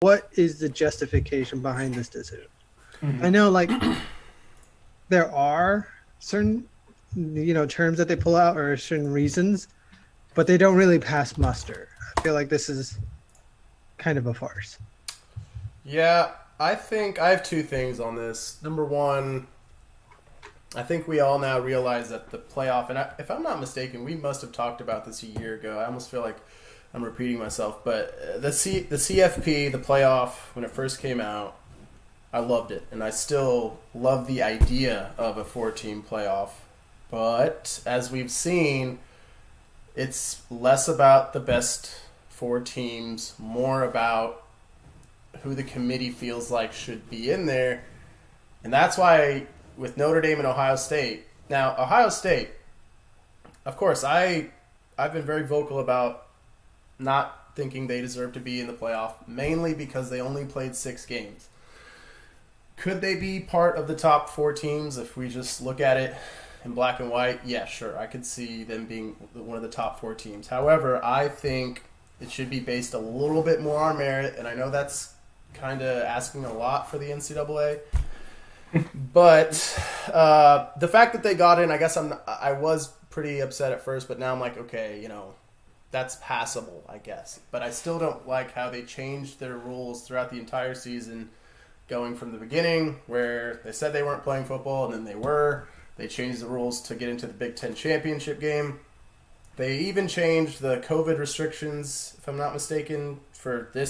what is the justification behind this decision? Mm-hmm. I know, like, there are certain, terms that they pull out or certain reasons, but they don't really pass muster. I feel like this is kind of a farce. Yeah, I think I have two things on this. Number one, I think we all now realize that the playoff, and if I'm not mistaken, we must have talked about this a year ago. I almost feel like I'm repeating myself, but the CFP, the playoff, when it first came out, I loved it, and I still love the idea of a 4-team playoff. But as we've seen, it's less about the best 4 teams, more about who the committee feels like should be in there. And that's why with Notre Dame and Ohio State. Now, Ohio State, of course, I've been very vocal about not thinking they deserve to be in the playoff, mainly because they only played 6 games. Could they be part of the top 4 teams if we just look at it in black and white? Yeah, sure. I could see them being one of the top 4 teams. However, I think it should be based a little bit more on merit, and I know that's kind of asking a lot for the NCAA. But the fact that they got in, I guess I was pretty upset at first, but now I'm like, okay, that's passable, I guess. But I still don't like how they changed their rules throughout the entire season, going from the beginning where they said they weren't playing football and then they were. They changed the rules to get into the Big Ten championship game. They even changed the COVID restrictions, if I'm not mistaken, for the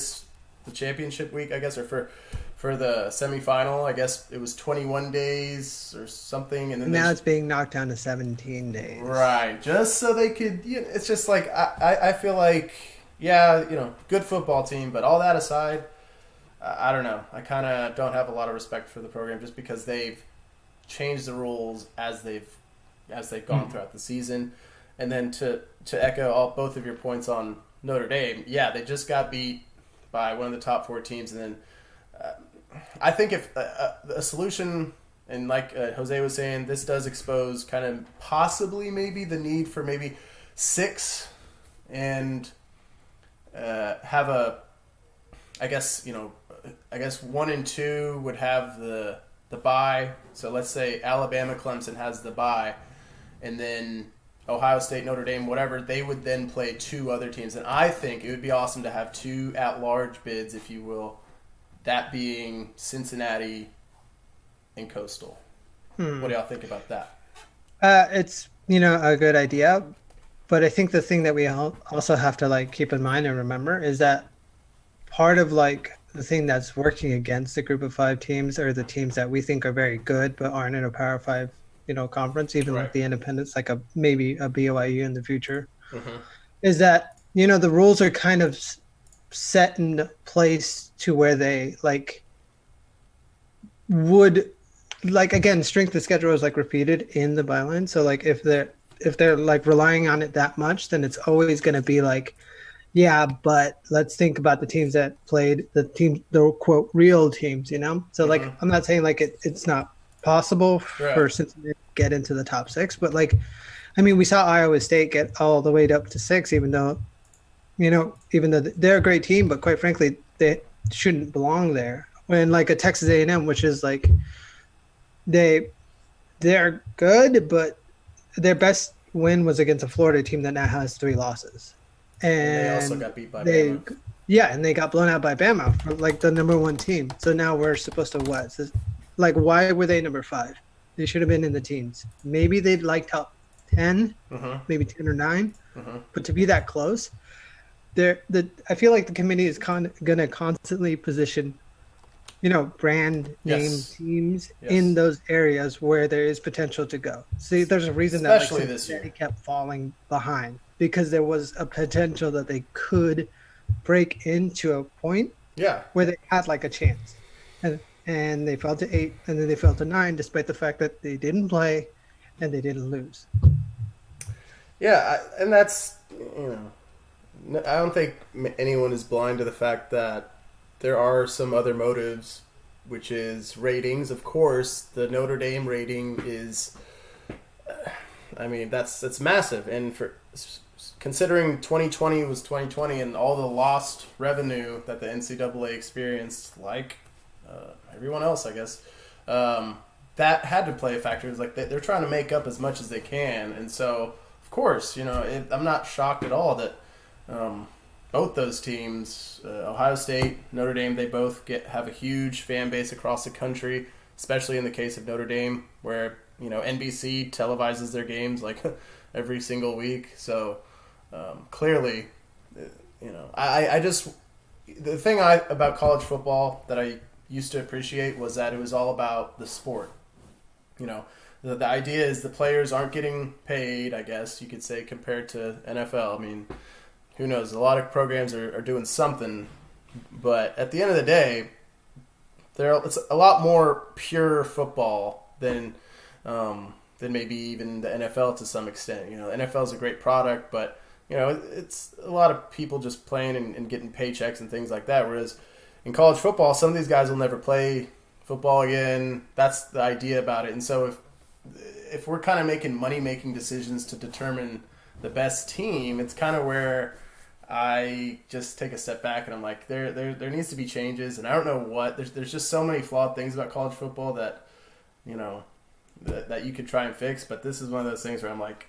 championship week, I guess, or for the semifinal. I guess it was 21 days or something. And then now it's being knocked down to 17 days. Right, just so they could, it's just like, I feel like, yeah, good football team, but all that aside, I don't know. I kind of don't have a lot of respect for the program just because they've changed the rules as they've gone throughout the season. And then to echo both of your points on Notre Dame, yeah, they just got beat by one of the top 4 teams. And then I think if a solution, and like Jose was saying, this does expose kind of possibly maybe the need for maybe 6 and have I guess 1 and 2 would have the bye. So let's say Alabama, Clemson has the bye, and then Ohio State, Notre Dame, whatever, they would then play 2 other teams. And I think it would be awesome to have 2 at-large bids, if you will, that being Cincinnati and Coastal. What do y'all think about that? It's, a good idea, but I think the thing that we also have to keep in mind and remember is that part of the thing that's working against the group of 5 teams are the teams that we think are very good but aren't in a Power 5 conference, even Right. like the independents, maybe a BYU in the future, Mm-hmm. is that, the rules are kind of set in place to where they would, again, strength of schedule is repeated in the byline. So if they're relying on it that much, then it's always going to be yeah, but let's think about the teams that played the quote real teams, So Mm-hmm. I'm not saying it's not possible Right. for Cincinnati to get into the top 6, but we saw Iowa State get all the way up to 6, even though they're a great team, but quite frankly, they shouldn't belong there. When a Texas A&M, which is they're good, but their best win was against a Florida team that now has 3 losses. And they also got beat by Bama. Yeah, and they got blown out by Bama for the number 1 team. So now we're supposed to what? So, why were they number 5? They should have been in the teens. Maybe they'd top 10, maybe 10 or 9. But to be that close, I feel like the committee is going to constantly position, brand name teams in those areas where there is potential to go. See, there's a reason Especially that this year. they kept falling behind, because there was a potential that they could break into a point where they had a chance. And they fell to 8, and then they fell to 9, despite the fact that they didn't play and they didn't lose. Yeah, and that's, I don't think anyone is blind to the fact that there are some other motives, which is ratings. Of course, the Notre Dame rating is, that's massive. And considering 2020 was 2020 and all the lost revenue that the NCAA experienced, like everyone else, I guess, that had to play a factor. It's like they're trying to make up as much as they can, and so of course, I'm not shocked at all that both those teams, Ohio State, Notre Dame, they both have a huge fan base across the country, especially in the case of Notre Dame, where NBC televises their games like every single week. So clearly, I just the thing about college football that I used to appreciate was that it was all about the sport. The idea is the players aren't getting paid, I guess you could say, compared to NFL. I mean, who knows? A lot of programs are doing something, but at the end of the day, it's a lot more pure football than maybe even the NFL to some extent. NFL is a great product, but it's a lot of people just playing and getting paychecks and things like that. Whereas in college football, some of these guys will never play football again. That's the idea about it. And so if we're kind of making money-making decisions to determine the best team, it's kind of where I just take a step back and I'm like, there needs to be changes. And I don't know what. There's just so many flawed things about college football that that you could try and fix. But this is one of those things where I'm like,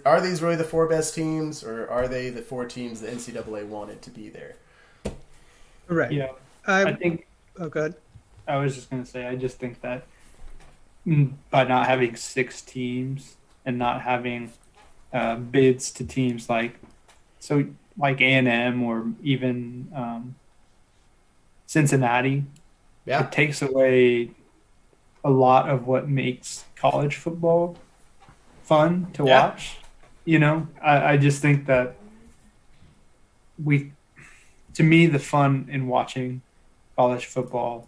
are these really the 4 best teams, or are they the 4 teams the NCAA wanted to be there? Right. Yeah. I think. Oh, good. I was just going to say, I just think that by not having 6 teams and not having bids to teams like A&M or even Cincinnati, it takes away a lot of what makes college football fun to watch. I just think that to me, the fun in watching college football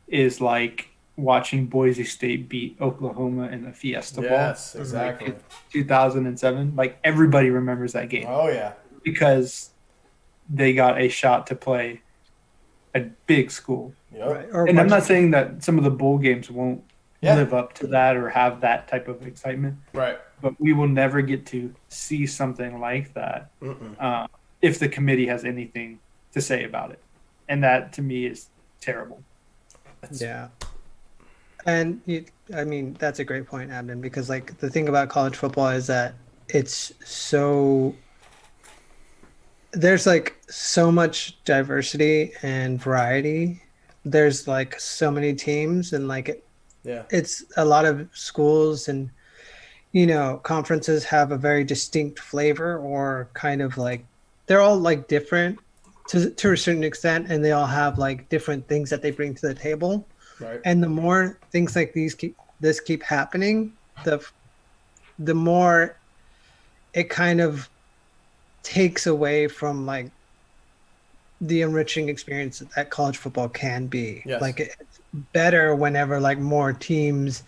is like watching Boise State beat Oklahoma in the Fiesta Bowl. Yes, exactly. Like 2007. Like, everybody remembers that game. Oh, yeah. Because they got a shot to play a big school. Yep. Right. And I'm not saying that some of the bowl games won't live up to that or have that type of excitement. Right. But we will never get to see something like that if the committee has anything to say about it. And that, to me, is terrible. Yeah. And that's a great point, Abden, because like the thing about college football is that it's there's like so much diversity and variety. There's like so many teams, and like it's a lot of schools, and conferences have a very distinct flavor, or kind of like they're all like different to a certain extent, and they all have like different things that they bring to the table. Right. And the more things like this keep happening, the more it kind of takes away from like the enriching experience that college football can be. Yes. Like, it's better whenever like more teams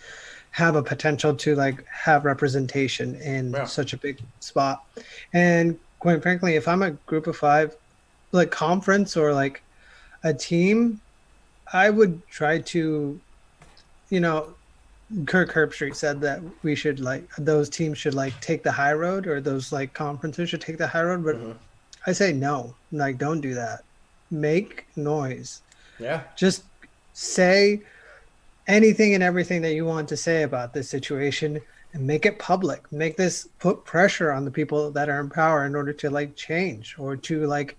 have a potential to like have representation in such a big spot. And quite frankly, if I'm a group of 5, like conference or like a team, I would try to, Kirk Herbstreit said that we should like, those teams should like take the high road, or those like conferences should take the high road. But I say no, like, don't do that. Make noise. Yeah. Just say anything and everything that you want to say about this situation, and make it public. Put pressure on the people that are in power in order to like change, or to like,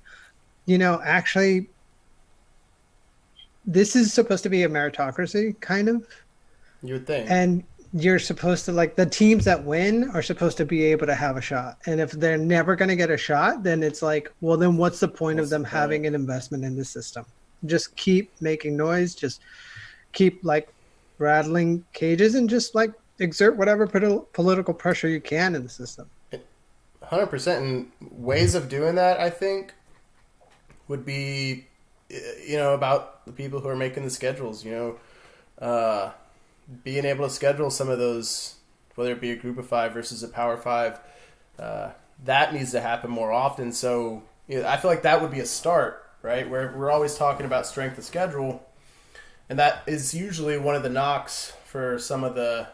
actually, this is supposed to be a meritocracy, kind of. You would think. And you're supposed to, like, the teams that win are supposed to be able to have a shot. And if they're never going to get a shot, then it's like, well, then what's the point of them having an investment in the system? Just keep making noise. Just keep, like, rattling cages, and just, like, exert whatever political pressure you can in the system. 100%. And ways of doing that, I think, would be, about the people who are making the schedules, being able to schedule some of those, whether it be a group of 5 versus a power 5, that needs to happen more often. So I feel like that would be a start, right? Where we're always talking about strength of schedule, and that is usually one of the knocks for some of the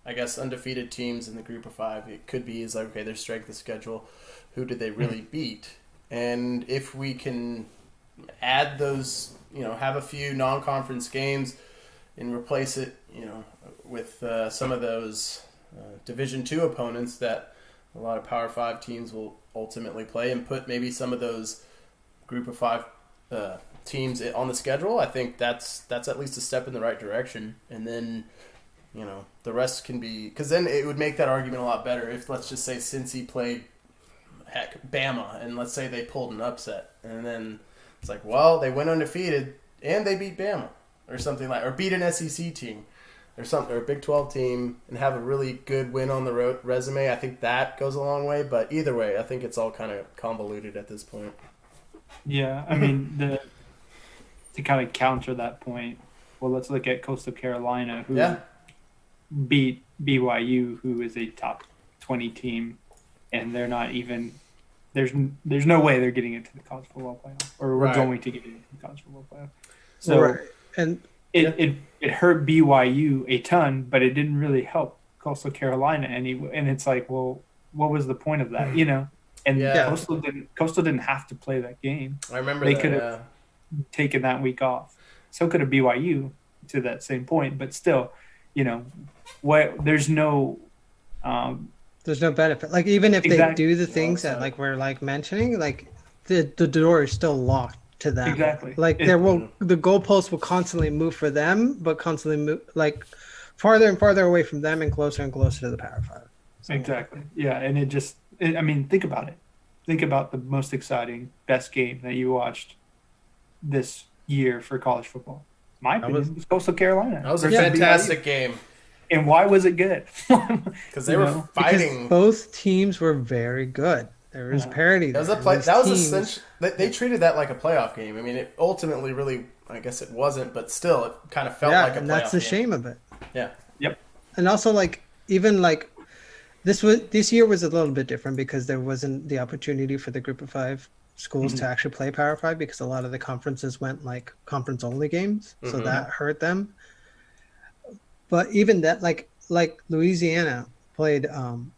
I guess, undefeated teams in the group of 5. It could be is like, okay, their strength of schedule. Who did they really beat? And if we can add those, have a few non-conference games and replace it, with some of those Division II opponents that a lot of Power 5 teams will ultimately play, and put maybe some of those group of 5 teams on the schedule, I think that's at least a step in the right direction. And then, the rest can be, because then it would make that argument a lot better if, let's just say, Cincy played, Bama, and let's say they pulled an upset, and then it's like, well, they went undefeated and they beat Bama or something or beat an SEC team or something, or a Big 12 team, and have a really good win on the resume. I think that goes a long way, but either way, I think it's all kind of convoluted at this point. Yeah, I mean, to kind of counter that point, well, let's look at Coastal Carolina, who beat BYU, who is a top 20 team, and they're not even – there's no way they're getting into the college football playoff, or we're going to get into the college football playoff. So and it hurt BYU a ton, but it didn't really help Coastal Carolina anyway. And it's like, well, what was the point of that, And Coastal didn't have to play that game. I remember they could have taken that week off. So could have BYU to that same point, but still, there's no benefit. Like, even if they do the things that we're mentioning, the door is still locked to them. Exactly. The goalposts will constantly move for them, but constantly move farther and farther away from them and closer to the Power 5. So, exactly. Yeah, and think about it. Think about the most exciting, best game that you watched this year for college football. My opinion was Coastal Carolina. That was a fantastic game. And why was it good? Because they were fighting. Because both teams were very good. There was parity. That was essentially. They treated that like a playoff game. I mean, it ultimately really, I guess it wasn't, but still, it kind of felt like a playoff game. And that's the shame of it. Yeah. Yep. And also, this year was a little bit different because there wasn't the opportunity for the group of 5 schools to actually play Power 5, because a lot of the conferences went conference only games, so that hurt them. But even that, like Louisiana played one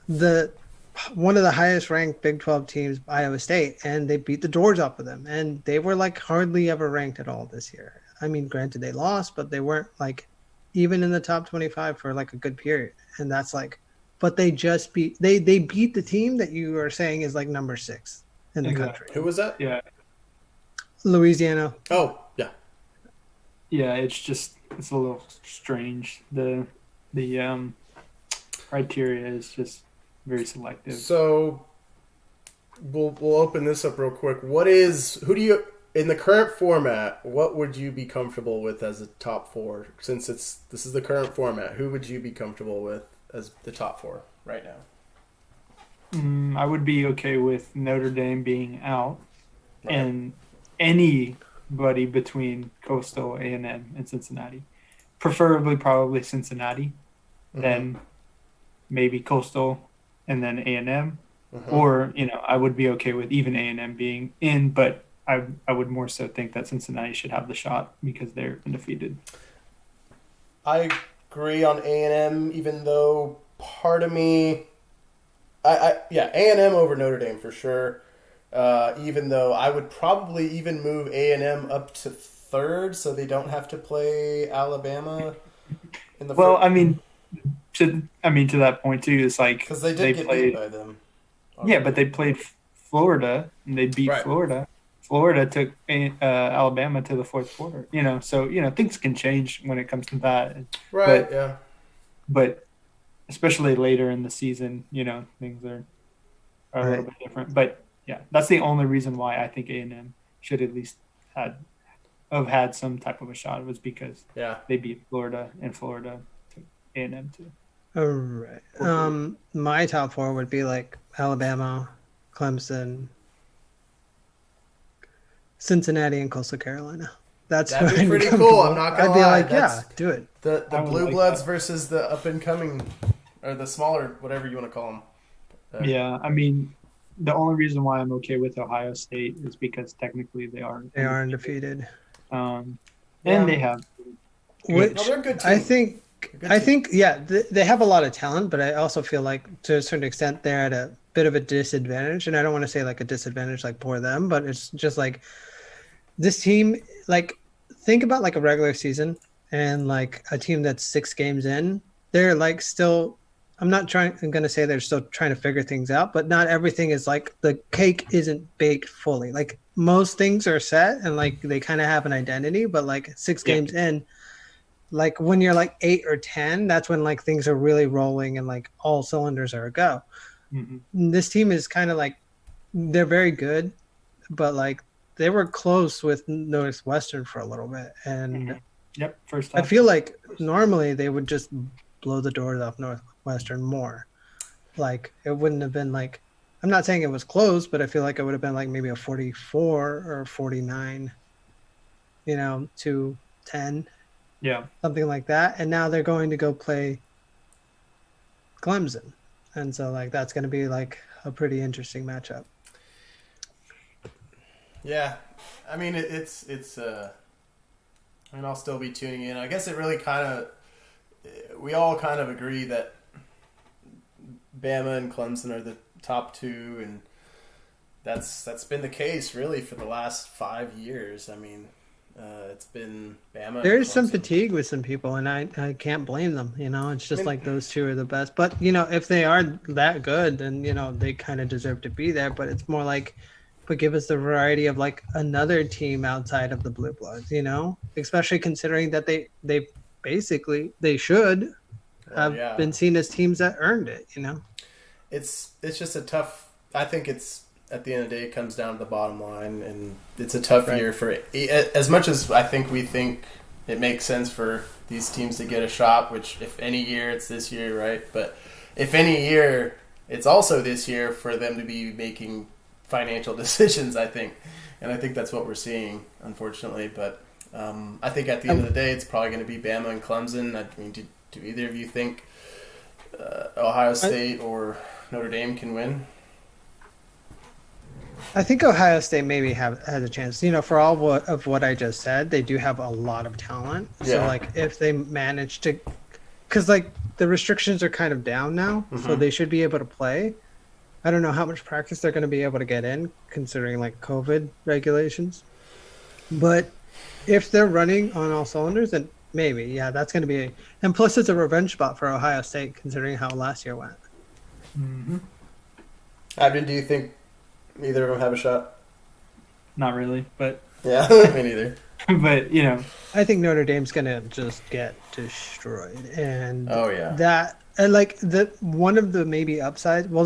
of the highest ranked Big 12 teams, Iowa State, and they beat the doors off of them, and they were hardly ever ranked at all this year. I mean, granted they lost, but they weren't even in the top 25 for a good period. And that's but they just beat the team that you are saying is number 6 in the country. Who was that? Yeah. Louisiana. Oh, yeah. Yeah, it's a little strange. The criteria is just very selective. So we'll open this up real quick. In the current format, what would you be comfortable with as a top 4? Since this is the current format, who would you be comfortable with as the top 4 right now? I would be okay with Notre Dame being out, and anybody between Coastal, A&M, and Cincinnati. Preferably probably Cincinnati, then maybe Coastal, and then A&M. Or, I would be okay with even A&M being in, but I would more so think that Cincinnati should have the shot because they're undefeated. I agree on A&M, even though part of me, A&M over Notre Dame for sure. Even though I would probably even move A&M up to 3rd, so they don't have to play Alabama in the. Well, to that point too, it's because they did get beat by them. Yeah, but they played Florida and they beat Florida. Florida took Alabama to the 4th quarter. So things can change when it comes to that. Right. But especially later in the season, things are a little bit different. But yeah, that's the only reason why I think A&M should at least have had some type of a shot, was because they beat Florida, and Florida took A&M too. All right. My top 4 would be Alabama, Clemson, Cincinnati, and Coastal Carolina. That'd be pretty cool. I'm not gonna lie. I'd be do it. The Blue Bloods versus the up and coming, or the smaller, whatever you want to call them. The only reason why I'm okay with Ohio State is because technically they are undefeated. And they have. Which they're good team. I think Good I team. think, yeah, they have a lot of talent, but I also feel like to a certain extent they're at a bit of a disadvantage. And I don't want to say like a disadvantage like for them, but it's just like this team, like think about like a regular season and like a team that's 6 games in, they're like still. I'm going to say they're still trying to figure things out, but not everything is like the cake isn't baked fully. Like most things are set and like they kind of have an identity, but like six Yeah. games in, like when you're like 8 or 10, that's when like things are really rolling and like all cylinders are a go. This team is kind of like they're very good, but like they were close with Northwestern for a little bit, and Yep. First I time. feel like normally they would just blow the doors off Northwestern more. Like it wouldn't have been like I'm not saying it was close, but I feel like it would have been like maybe a 44 or 49, to 10, Yeah. something like that. And now they're going to go play Clemson. And so like that's going to be like a pretty interesting matchup. Yeah, I mean it's I mean I'll still be tuning in. I guess it really kind of we all kind of agree that Bama and Clemson are the top two, and that's been the case really for the last 5 years. I mean, it's been Bama. There and is some Clemson. fatigue with some people, and I can't blame them. It's just I mean- like those two are the best. But if they are that good, then they kind of deserve to be there. But it's more like, but give us the variety of like another team outside of the Blue Bloods. Especially considering that they basically they should have yeah. been seen as teams that earned it. It's just a tough. I think it's at the end of the day it comes down to the bottom line, and it's a tough year for as much as I think we think it makes sense for these teams to get a shot. Which if any year it's this year, right? But if any year it's also this year for them to be making financial decisions. I think, and I think that's what we're seeing, unfortunately. But I think at the end of the day, it's probably going to be Bama and Clemson. I mean, do either of you think Ohio State or Notre Dame can win? I think Ohio State maybe has a chance. For all of what I just said, they do have a lot of talent. So Yeah. like if they manage to, because like the restrictions are kind of down now, so they should be able to play. I don't know how much practice they're going to be able to get in, considering like COVID regulations. But if they're running on all cylinders, then maybe, yeah, that's going to be. And plus, it's a revenge spot for Ohio State, considering how last year went. Abden, do you think either of them have a shot? Not really, but Yeah, me neither. but I think Notre Dame's going to just get destroyed, and Oh yeah. that and like the one of the maybe upsides. Well,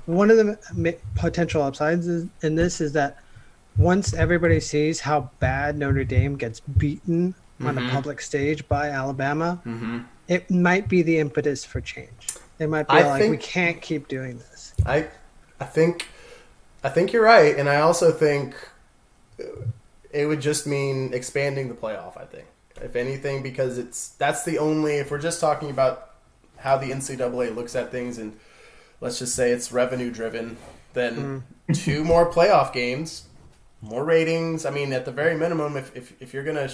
one of the potential upsides in this is that once everybody sees how bad Notre Dame gets beaten on a public stage by Alabama, it might be the impetus for change. They might be we can't keep doing this. I think you're right, and I also think it would just mean expanding the playoff. I think, if anything, because that's the only. If we're just talking about how the NCAA looks at things, and let's just say it's revenue driven, then 2 more playoff games, more ratings. I mean, at the very minimum, if you're gonna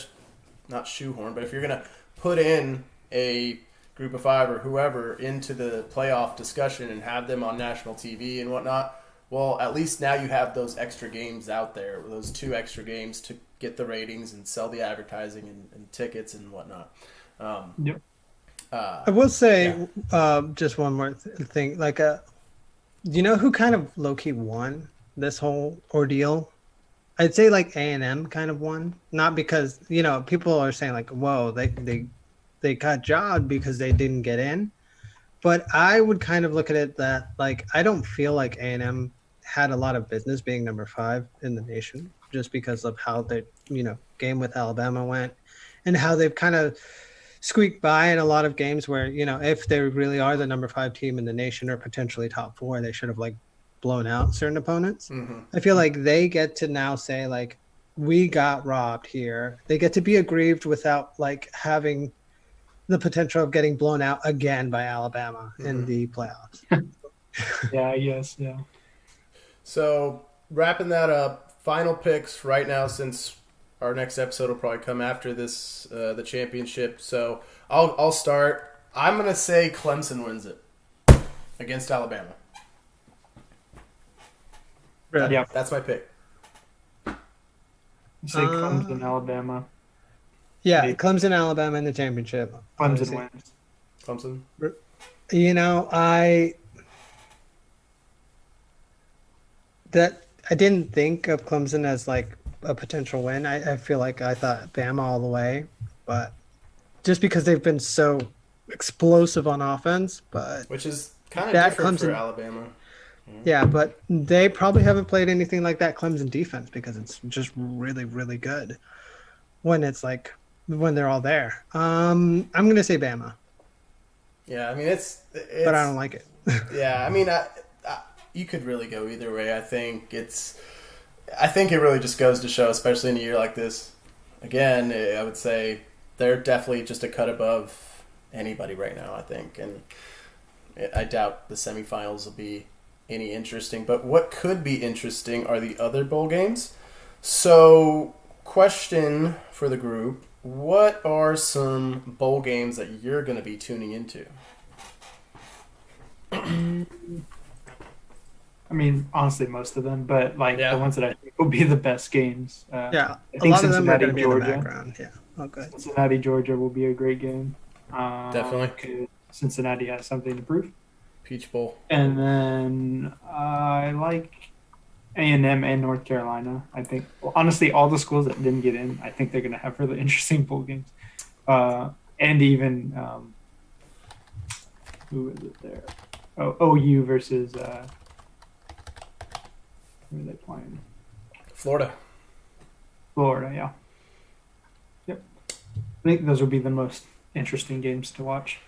not shoehorn, but if you're gonna put in a group of 5 or whoever into the playoff discussion and have them on national TV and whatnot, well, at least now you have those extra games out there, those 2 extra games to get the ratings and sell the advertising and tickets and whatnot. Yep. I will say just one more thing. Like, do you know who kind of low-key won this whole ordeal? I'd say like A&M kind of won. Not because, people are saying like, whoa, they got jobbed because they didn't get in. But I would kind of look at it that like I don't feel like A&M had a lot of business being number 5 in the nation just because of how the game with Alabama went and how they've kind of squeaked by in a lot of games where if they really are the number 5 team in the nation or potentially top 4, they should have like blown out certain opponents. I feel like they get to now say like we got robbed here. They get to be aggrieved without like having the potential of getting blown out again by Alabama in the playoffs. Yeah, I guess, yeah. So wrapping that up, final picks right now, since Our next episode will probably come after this, the championship. So I'll start. I'm gonna say Clemson wins it against Alabama. Really? Yeah. That's my pick. You say Clemson, Alabama. Yeah, Maybe. Clemson, Alabama in the championship. Clemson obviously. wins. Clemson. You know, I didn't think of Clemson as like a potential win. I feel like I thought Bama all the way, but just because they've been so explosive on offense, but Which is kind of That different for Clemson- Alabama. yeah, but they probably haven't played anything like that Clemson defense because it's just really, really good when they're all there. I'm gonna say Bama, Yeah, I mean it's but I don't like it. Yeah, I mean, you could really go either way. I think it really just goes to show, especially in a year like this. Again, I would say they're definitely just a cut above anybody right now. I think, and I doubt the semifinals will be any interesting. But what could be interesting are the other bowl games. So, question for the group: what are some bowl games that you're going to be tuning into? I mean, honestly, most of them, but like Yeah. the ones that I think will be the best games. Yeah, I a think lot of them are Cincinnati, going to be in the Georgia. background. Yeah, okay. Cincinnati, Georgia will be a great game. Definitely. 'Cause Cincinnati has something to prove. Peach Bowl. And then I like A&M and North Carolina. I think, well, honestly, all the schools that didn't get in, I think they're going to have really interesting bowl games. And even, who is it there? Oh, OU versus, who are they playing? Florida. Florida, yeah. Yep. I think those would be the most interesting games to watch.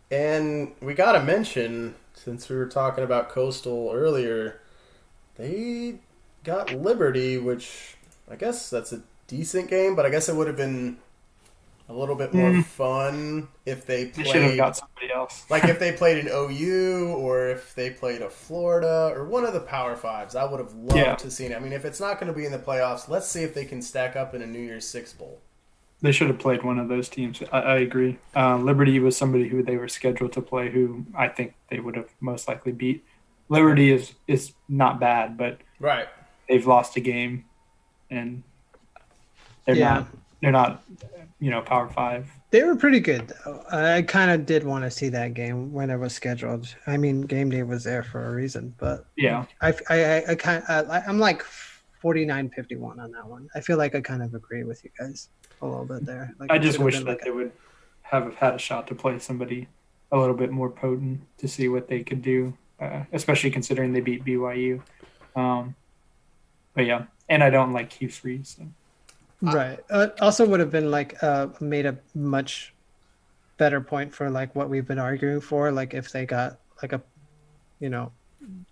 And we got to mention, since we were talking about Coastal earlier, they got Liberty, which I guess that's a decent game, but I guess it would have been a little bit more fun if they They should have played, got somebody else. like if they played an OU or if they played a Florida or one of the Power Fives. I would have loved to see it. I mean, if it's not going to be in the playoffs, let's see if they can stack up in a New Year's Six Bowl. They should have played one of those teams. I agree. Liberty was somebody who they were scheduled to play, who I think they would have most likely beat. Liberty is not bad, but Right. they've lost a game, and they're not Power Five. They were pretty good, though. I kind of did want to see that game when it was scheduled. I mean, game day was there for a reason, but Yeah, I'm like 49-51 on that one. I feel like I kind of agree with you guys a little bit there. Like, I it just should have wish been that like they would have had a shot to play somebody a little bit more potent to see what they could do, especially considering they beat BYU. But yeah, and I don't like Q3. So. right. Also would have been like made a much better point for like what we've been arguing for. Like if they got like a,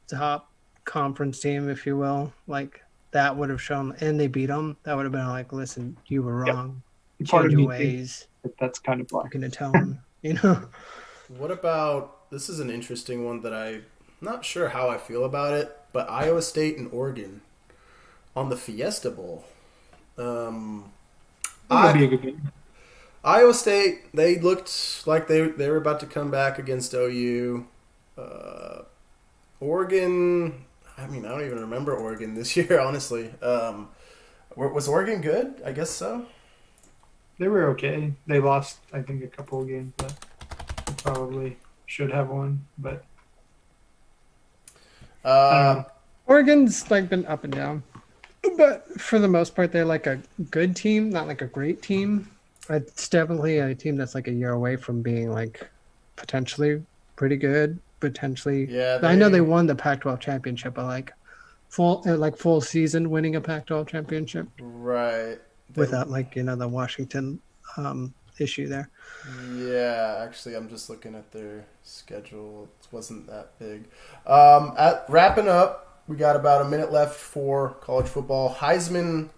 top conference team, if you will, like that would have shown, and they beat them. That would have been like, listen, you were wrong. Part of Change your me thinks ways. that's kind of You black. can atone. What about, this is an interesting one that I'm not sure how I feel about it, but Iowa State and Oregon on the Fiesta Bowl. That'd be a good game. Iowa State, they looked like they were about to come back against OU. Oregon, I mean, I don't even remember Oregon this year, honestly. Was Oregon good? I guess so. They were okay. They lost, I think, a couple of games that they probably should have won, but I don't know. Oregon's like been up and down, but for the most part, they're like a good team, not like a great team. It's definitely a team that's like a year away from being like potentially pretty good. Potentially, Yeah, I know they won the Pac-12 championship, but like full season winning a Pac-12 championship Right. without the Washington issue there. Yeah, actually, I'm just looking at their schedule. It wasn't that big. Wrapping up, we got about a minute left for college football. Heisman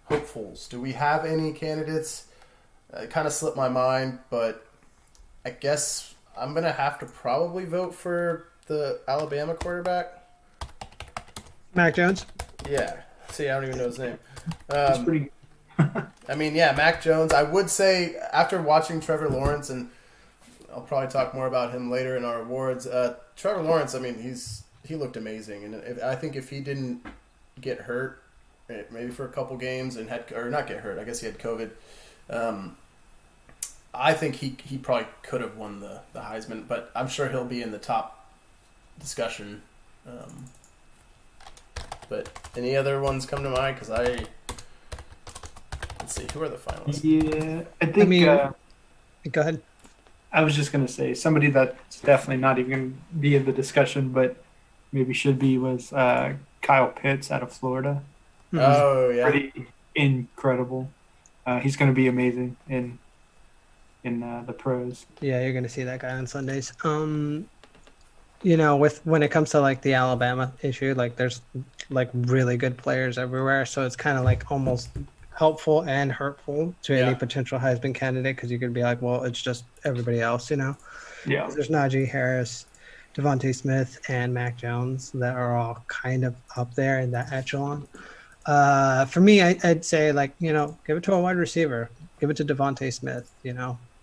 hopefuls. Do we have any candidates? It kind of slipped my mind, but I guess I'm going to have to probably vote for the Alabama quarterback. Mac Jones. Yeah. See, I don't even know his name. It's pretty. I mean, yeah, Mac Jones. I would say after watching Trevor Lawrence, and I'll probably talk more about him later in our awards. Trevor Lawrence. I mean, he looked amazing, and I think if he didn't get hurt, maybe for a couple games and not get hurt. I guess he had COVID. I think he probably could have won the Heisman, but I'm sure he'll be in the top discussion. But any other ones come to mind? Because let's see, who are the finalists? Yeah, I think. Go ahead. I was just going to say somebody that's definitely not even going to be in the discussion, but maybe should be was Kyle Pitts out of Florida. Oh yeah, Pretty incredible. He's going to be amazing in the pros. Yeah, you're gonna see that guy on Sundays. When it comes to like the Alabama issue, like there's like really good players everywhere, so it's kind of like almost helpful and hurtful to any potential Heisman candidate because you could be like, well, it's just everybody else, Yeah. There's Najee Harris, Devontae Smith, and Mac Jones that are all kind of up there in that echelon. For me, I'd say like give it to a wide receiver, give it to Devontae Smith.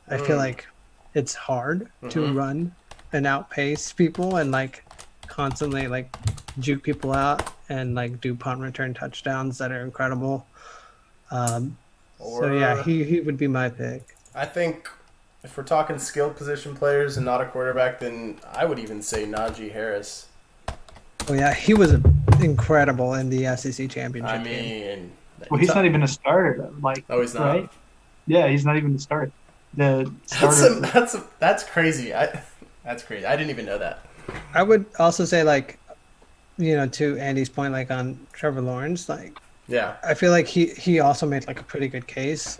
I feel like it's hard to run and outpace people and like constantly like juke people out and like do punt return touchdowns that are incredible. So yeah, he would be my pick. I think if we're talking skilled position players and not a quarterback, then I would even say Najee Harris. Oh yeah, he was incredible in the SEC championship game. Well, he's not even a starter. Oh, he's not. Right? Yeah, he's not even a starter. The starter. That's crazy. That's crazy. I didn't even know that. I would also say like, to Andy's point, like on Trevor Lawrence, like. Yeah. I feel like he also made like a pretty good case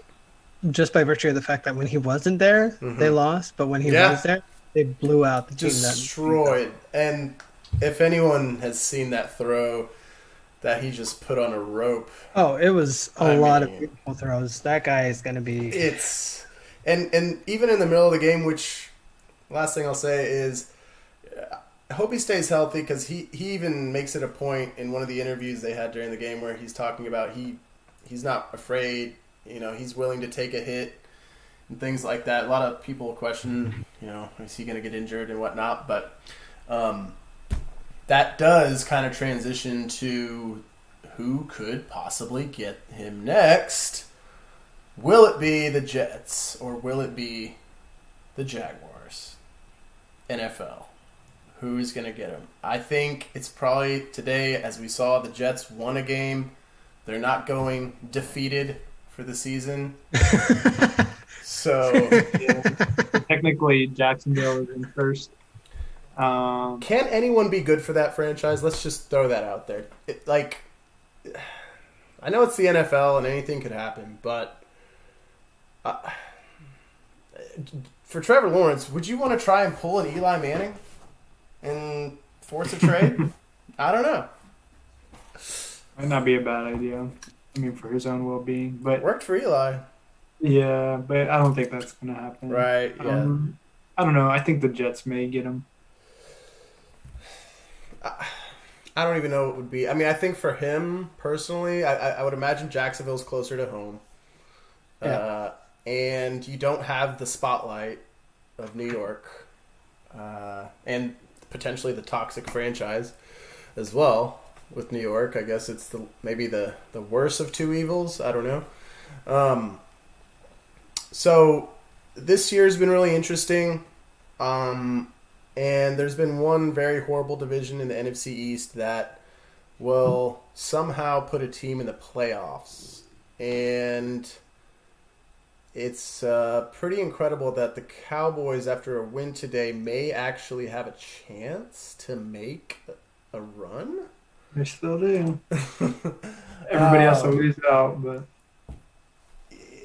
just by virtue of the fact that when he wasn't there, they lost. But when he was there, they blew out the team. Destroyed. And if anyone has seen that throw that he just put on a rope. Oh, it was a lot of beautiful throws. That guy is going to be... And even in the middle of the game, which last thing I'll say is... I hope he stays healthy because he even makes it a point in one of the interviews they had during the game where he's talking about he's not afraid, he's willing to take a hit and things like that. A lot of people question, is he going to get injured and whatnot, but that does kind of transition to who could possibly get him next. Will it be the Jets or will it be the Jaguars? NFL. Who's going to get him? I think it's probably today, as we saw, the Jets won a game. They're not going defeated for the season. So technically, Jacksonville is in first. Can anyone be good for that franchise? Let's just throw that out there. I know it's the NFL and anything could happen, but for Trevor Lawrence, would you want to try and pull an Eli Manning? And force a trade? I don't know. Might not be a bad idea. I mean, for his own well-being, but worked for Eli. Yeah, but I don't think that's going to happen. Right? Yeah. I don't know. I think the Jets may get him. I don't even know what it would be. I mean, I think for him personally, I would imagine Jacksonville's closer to home. Yeah. And you don't have the spotlight of New York, and potentially the toxic franchise as well with New York. I guess it's maybe the worst of two evils. I don't know. So this year's been really interesting. And there's been one very horrible division in the NFC East that will somehow put a team in the playoffs. And it's pretty incredible that the Cowboys, after a win today, may actually have a chance to make a run. They still do. Everybody else will lose out, but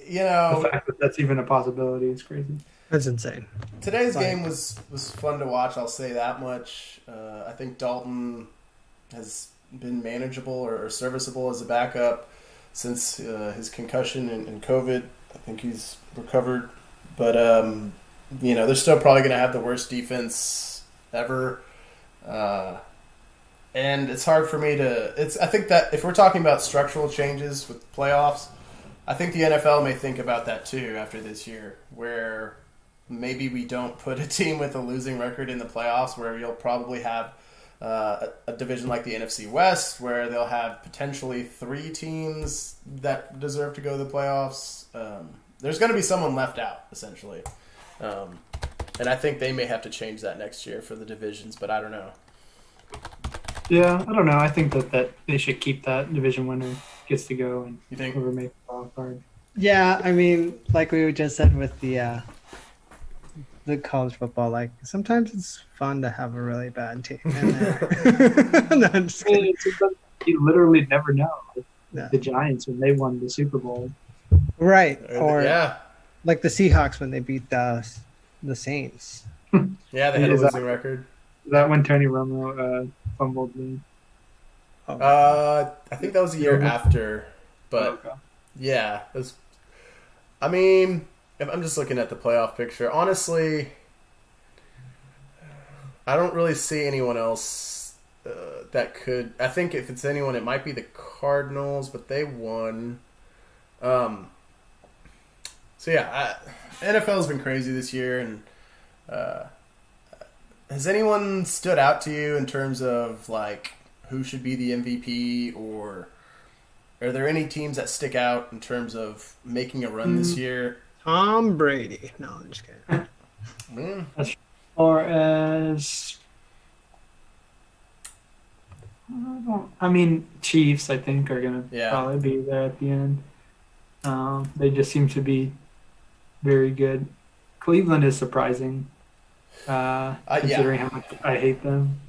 the fact that that's even a possibility is crazy. That's insane. Today's game was fun to watch, I'll say that much. I think Dalton has been manageable or serviceable as a backup since his concussion and COVID. I think he's recovered. But, they're still probably going to have the worst defense ever. And it's hard for me to. I think that if we're talking about structural changes with playoffs, I think the NFL may think about that too after this year, where maybe we don't put a team with a losing record in the playoffs, where you'll probably have a division like the NFC West, where they'll have potentially 3 teams that deserve to go to the playoffs. There's going to be someone left out, essentially. And I think they may have to change that next year for the divisions, but I don't know. Yeah, I don't know. I think that they should keep that division winner gets to go and You think? whoever makes the wild card. Yeah, I mean, like we just said with the college football, like sometimes it's fun to have a really bad team in there. No, I'm just kidding. You literally never know. No. The Giants, when they won the Super Bowl. Right, or Yeah. like the Seahawks when they beat the Saints. Yeah, they had a Is losing record. Is that when Tony Romo fumbled the Oh. I think that was a year after, but yeah, it was. I mean, if I'm just looking at the playoff picture. Honestly, I don't really see anyone else that could. I think if it's anyone, it might be the Cardinals, but they won. So yeah, NFL's been crazy this year, and has anyone stood out to you in terms of like who should be the MVP, or are there any teams that stick out in terms of making a run this year? Tom Brady. No, I'm just kidding. As far as I mean, Chiefs, I think, are going to probably be there at the end. They just seem to be very good. Cleveland is surprising, considering how much I hate them.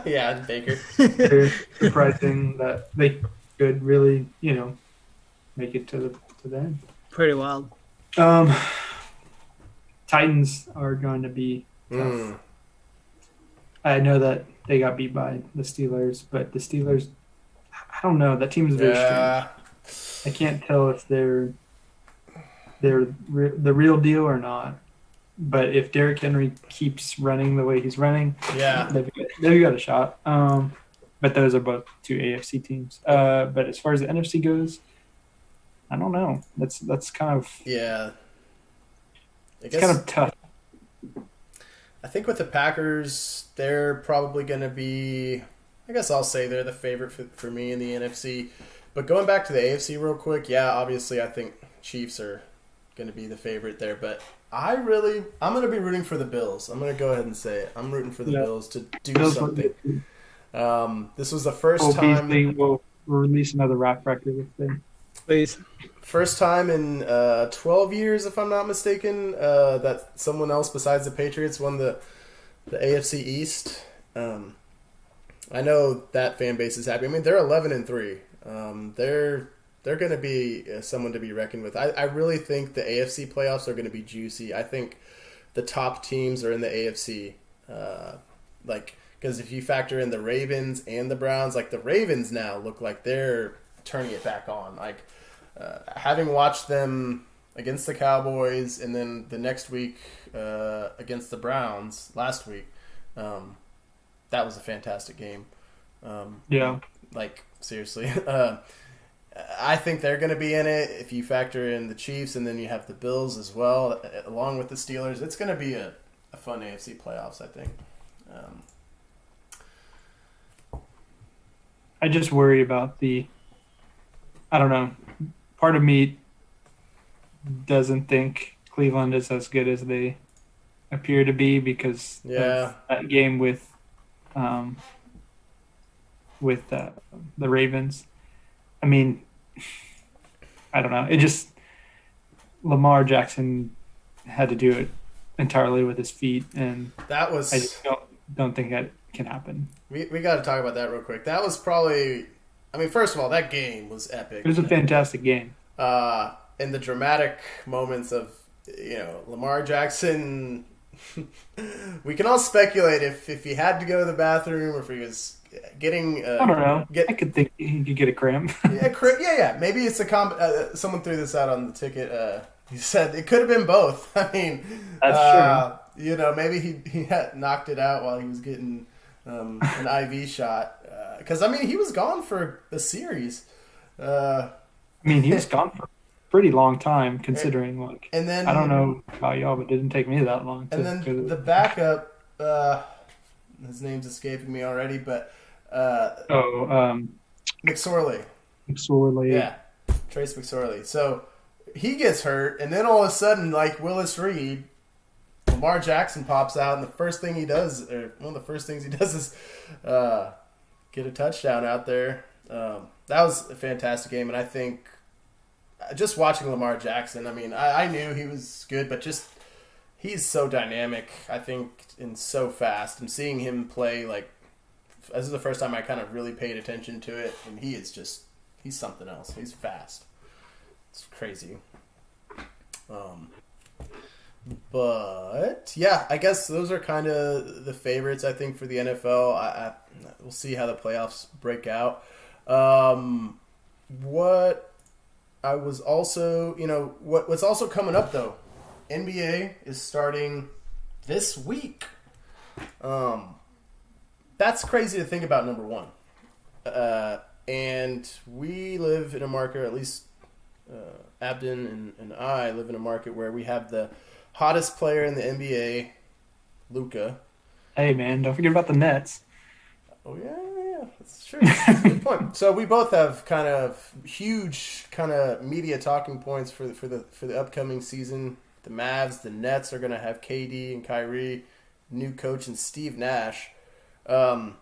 Yeah, Baker. They're surprising that they could really, make it to the end. Pretty wild. Titans are going to be tough. I know that they got beat by the Steelers, but the Steelers, I don't know. That team is very strange. I can't tell if they're the real deal or not. But if Derrick Henry keeps running the way he's running, they've got a shot. But those are both 2 AFC teams. But as far as the NFC goes, I don't know. That's kind of it's kind of tough. I think with the Packers, they're probably going to be. I guess I'll say they're the favorite for me in the NFC. But going back to the AFC real quick, obviously I think Chiefs are going to be the favorite there. But I'm going to be rooting for the Bills. I'm going to go ahead and say it. I'm rooting for the Bills to do something. This was the first time. We'll release another rap record if they. Please. First time in 12 years, if I'm not mistaken, that someone else besides the Patriots won the AFC East. I know that fan base is happy. I mean, they're 11-3. They're going to be someone to be reckoned with. I really think the AFC playoffs are going to be juicy. I think the top teams are in the AFC. Because if you factor in the Ravens and the Browns, like the Ravens now look like they're turning it back on. Like having watched them against the Cowboys and then the next week against the Browns last week, that was a fantastic game. Like seriously, I think they're going to be in it. If you factor in the Chiefs and then you have the Bills as well, along with the Steelers, it's going to be a fun AFC playoffs, I think. I just worry about I don't know. Part of me doesn't think Cleveland is as good as they appear to be because of that game with the Ravens. I mean, I don't know. It just Lamar Jackson had to do it entirely with his feet, and that was. I just don't think that can happen. We got to talk about that real quick. That was probably. I mean, first of all, that game was epic. It was a fantastic game. And the dramatic moments of Lamar Jackson. We can all speculate if he had to go to the bathroom or if he was getting. I don't know. I could think he could get a cramp. Yeah. Maybe it's someone threw this out on the ticket. He said it could have been both. I mean, that's true. Maybe he had knocked it out while he was getting an IV shot. Because, I mean, he was gone for the series. I mean, he was gone for a pretty long time, considering, like, and then, I don't know about y'all, but it didn't take me that long. And then the backup, his name's escaping me already, but McSorley. McSorley. Yeah, Trace McSorley. So he gets hurt, and then all of a sudden, like Willis Reed, Lamar Jackson pops out, and the first thing he does, or one of the first things he does is get a touchdown out there. That was a fantastic game, and I think just watching Lamar Jackson, I mean, I knew he was good, but just he's so dynamic, I think, and so fast. And seeing him play, like, this is the first time I kind of really paid attention to it, and he's something else. He's fast. It's crazy. But yeah, I guess those are kind of the favorites, I think, for the NFL. We'll see how the playoffs break out. What I was also, what's also coming up though, NBA is starting this week. That's crazy to think about, number one. And we live in a market, or at least Abden and I live in a market where we have the hottest player in the NBA, Luka. Hey, man, don't forget about the Nets. Oh, yeah, that's true. That's a good point. So we both have kind of huge kind of media talking points for the upcoming season. The Mavs, the Nets are going to have KD and Kyrie, new coach, and Steve Nash. I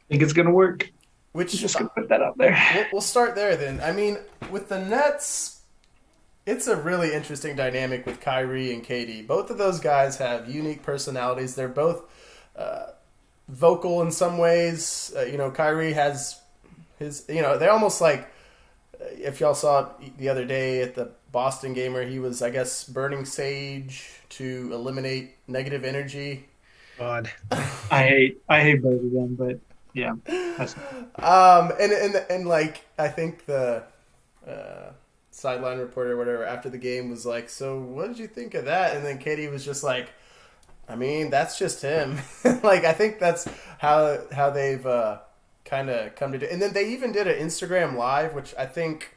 think it's going to work. Which, just going to put that out there. We'll start there then. I mean, with the Nets, it's a really interesting dynamic with Kyrie and KD. Both of those guys have unique personalities. They're both vocal in some ways. Kyrie has his, they're almost like, if y'all saw it the other day at the Boston game where he was, I guess, burning sage to eliminate negative energy. God. I hate both of them, but yeah. And like, I think the sideline reporter or whatever after the game was like, so what did you think of that? And then Katie was just like, I mean, that's just him. Like, I think that's how they've kind of come to do. And then they even did an Instagram live, which I think,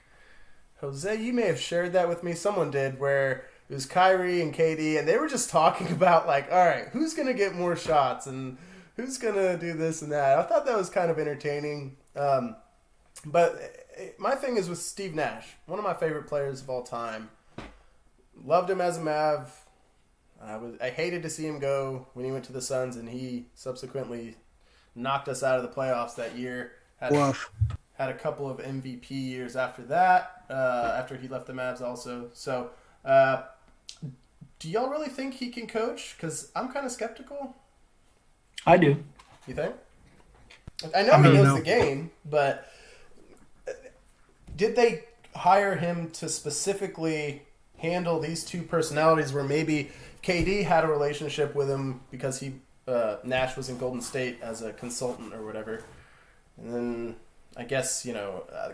Jose, you may have shared that with me. Someone did, where it was Kyrie and KD, and they were just talking about, like, all right, who's going to get more shots and who's going to do this and that. I thought that was kind of entertaining. But my thing is with Steve Nash, one of my favorite players of all time. Loved him as a Mav. I hated to see him go when he went to the Suns, and he subsequently knocked us out of the playoffs that year. Had a couple of MVP years after that, after he left the Mavs also. So, do y'all really think he can coach? Because I'm kind of skeptical. I do. You think? I know he knows the game, but did they hire him to specifically handle these two personalities where maybe KD had a relationship with him because Nash was in Golden State as a consultant or whatever. And then I guess,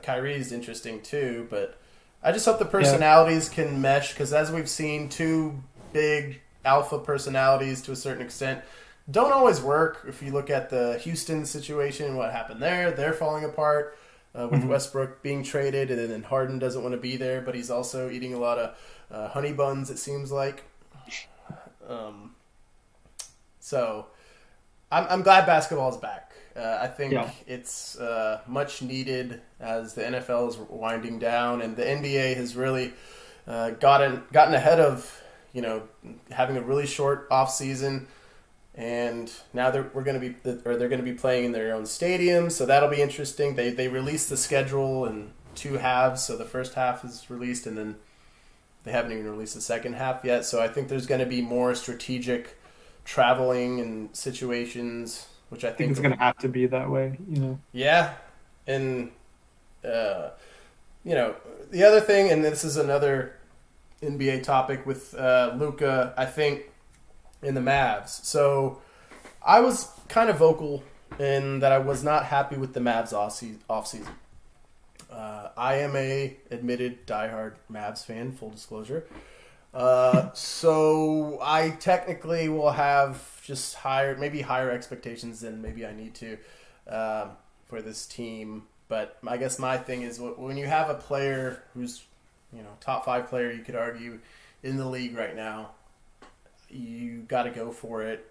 Kyrie's interesting too, but I just hope the personalities can mesh, because as we've seen, two big alpha personalities to a certain extent don't always work. If you look at the Houston situation, what happened there, they're falling apart with Westbrook being traded, and then Harden doesn't want to be there, but he's also eating a lot of honey buns, it seems like. So I'm glad basketball is back. I think it's much needed as the NFL is winding down, and the NBA has really gotten ahead of having a really short off season, and now they're going to be playing in their own stadium, so that'll be interesting. They released the schedule in two halves, so the first half is released, and then they haven't even released the second half yet. So I think there's going to be more strategic traveling and situations, which I think it's going to have to be that way, Yeah, and the other thing, and this is another NBA topic with Luka, I think, in the Mavs. So I was kind of vocal in that I was not happy with the Mavs offseason. I am a admitted diehard Mavs fan, full disclosure. So I technically will have just higher expectations than maybe I need to for this team. But I guess my thing is when you have a player who's, top 5 player, you could argue, in the league right now, you got to go for it.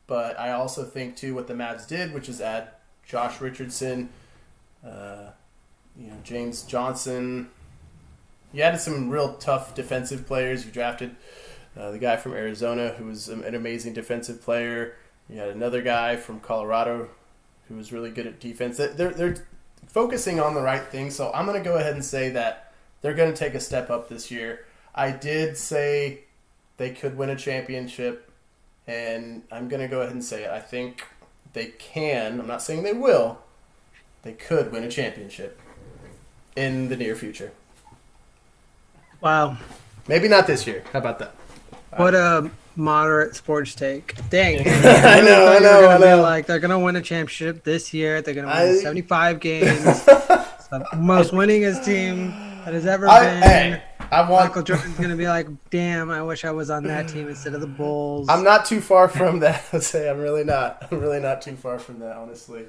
But I also think, too, what the Mavs did, which is add Josh Richardson, James Johnson. You added some real tough defensive players. You drafted the guy from Arizona who was an amazing defensive player. You had another guy from Colorado who was really good at defense. They're focusing on the right thing, so I'm going to go ahead and say that they're going to take a step up this year. I did say they could win a championship, and I'm going to go ahead and say it. I think they can. I'm not saying they will. They could win a championship in the near future. Wow. Maybe not this year. How about that? What a moderate sports take. Dang. I know. Like, they're going to win a championship this year. They're going to win 75 games. It's the most winningest team that has ever been. Michael Jordan's going to be like, damn, I wish I was on that team instead of the Bulls. I'm not too far from that, Jose. I'm really not too far from that, honestly.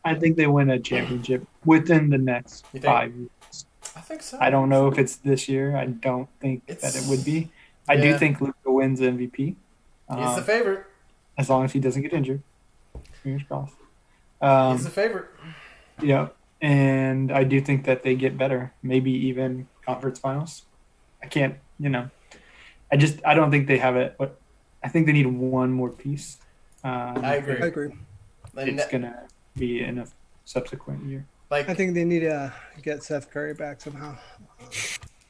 I think they win a championship within the next 5 years. I think so. I don't know if it's this year. I don't think that it would be. I do think Luka wins MVP. He's the favorite. As long as he doesn't get injured. Fingers crossed. He's the favorite. Yeah. And I do think that they get better. Maybe even conference finals. I can't, I don't think they have it. But I think they need one more piece. I agree. It's going to be in a subsequent year. I think they need to get Seth Curry back somehow.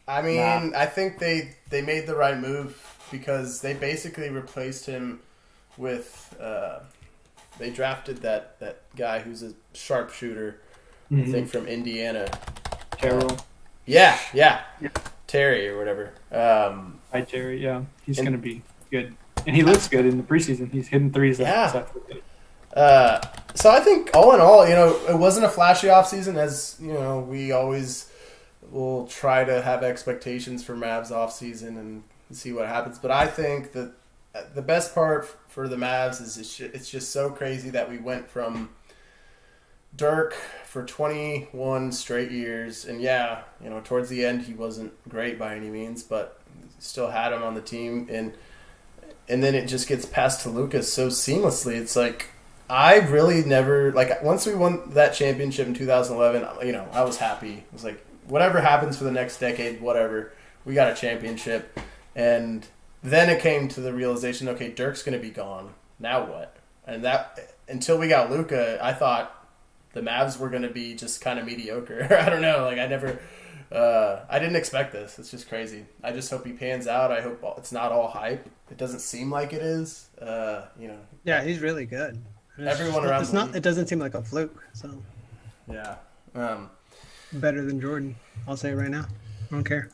I mean, I think they made the right move because they basically replaced him with they drafted that guy who's a sharpshooter, I think from Indiana. Terrell. Yeah. Terry or whatever. Hi, Terry. Yeah, he's going to be good. And he looks good in the preseason. He's hitting threes. So I think all in all, it wasn't a flashy offseason, as we always will try to have expectations for Mavs offseason and see what happens. But I think that the best part for the Mavs is it's just so crazy that we went from Dirk for 21 straight years, and towards the end he wasn't great by any means, but still had him on the team, and then it just gets passed to Lucas so seamlessly. It's like, I really never, once we won that championship in 2011, I was happy. I was like, whatever happens for the next decade, whatever, we got a championship. And then it came to the realization, okay, Dirk's going to be gone. Now what? And that, until we got Luka, I thought the Mavs were going to be just kind of mediocre. I don't know. I didn't expect this. It's just crazy. I just hope he pans out. I hope it's not all hype. It doesn't seem like it is. Yeah, he's really good. Everyone around the league. It doesn't seem like a fluke. So yeah, better than Jordan. I'll say it right now. I don't care.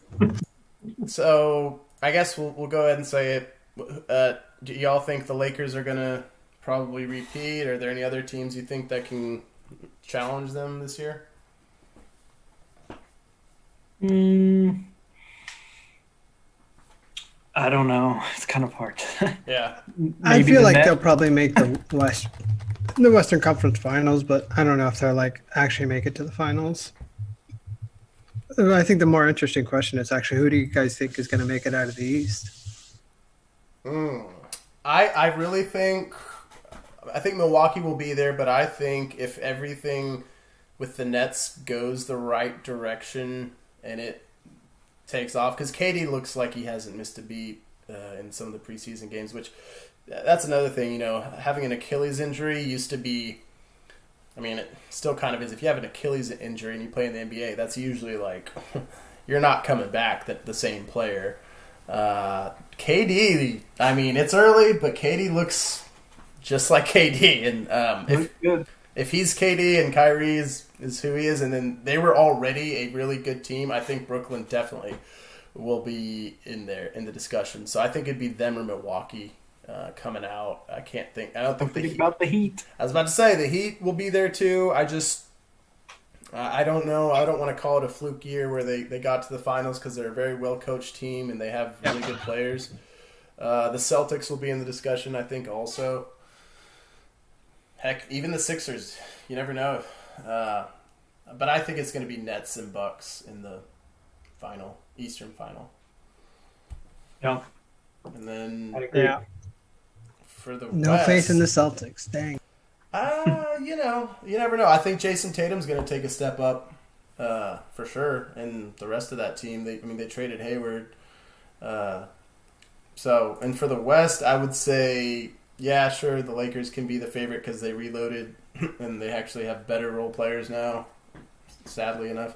So I guess we'll go ahead and say it. Do y'all think the Lakers are gonna probably repeat? Are there any other teams you think that can challenge them this year? I don't know. It's kind of hard. Yeah. I feel like they'll probably make the Western Conference Finals, but I don't know if they'll actually make it to the finals. I think the more interesting question is actually, who do you guys think is going to make it out of the East? I really think Milwaukee will be there, but I think if everything with the Nets goes the right direction and it takes off, because KD looks like he hasn't missed a beat in some of the preseason games, which that's another thing. Having an Achilles injury used to be, it still kind of is. If you have an Achilles injury and you play in the NBA, that's usually you're not coming back the same player. KD, it's early, but KD looks just like KD, and if he's KD and Kyrie is who he is, and then they were already a really good team, I think Brooklyn definitely will be in the discussion. So I think it'd be them or Milwaukee coming out. I don't think about the Heat. I was about to say the Heat will be there too. I don't know. I don't want to call it a fluke year where they got to the finals because they're a very well-coached team and they have really good players. The Celtics will be in the discussion, I think, also. Heck, even the Sixers. You never know. But I think it's going to be Nets and Bucks in the final, Eastern final. Yeah. And then Yeah. for the No West, faith in the Celtics. Dang. you never know. I think Jason Tatum's going to take a step up for sure, and the rest of that team. They traded Hayward. So, and for the West, I would say, yeah, sure, the Lakers can be the favorite because they reloaded and they actually have better role players now. Sadly enough.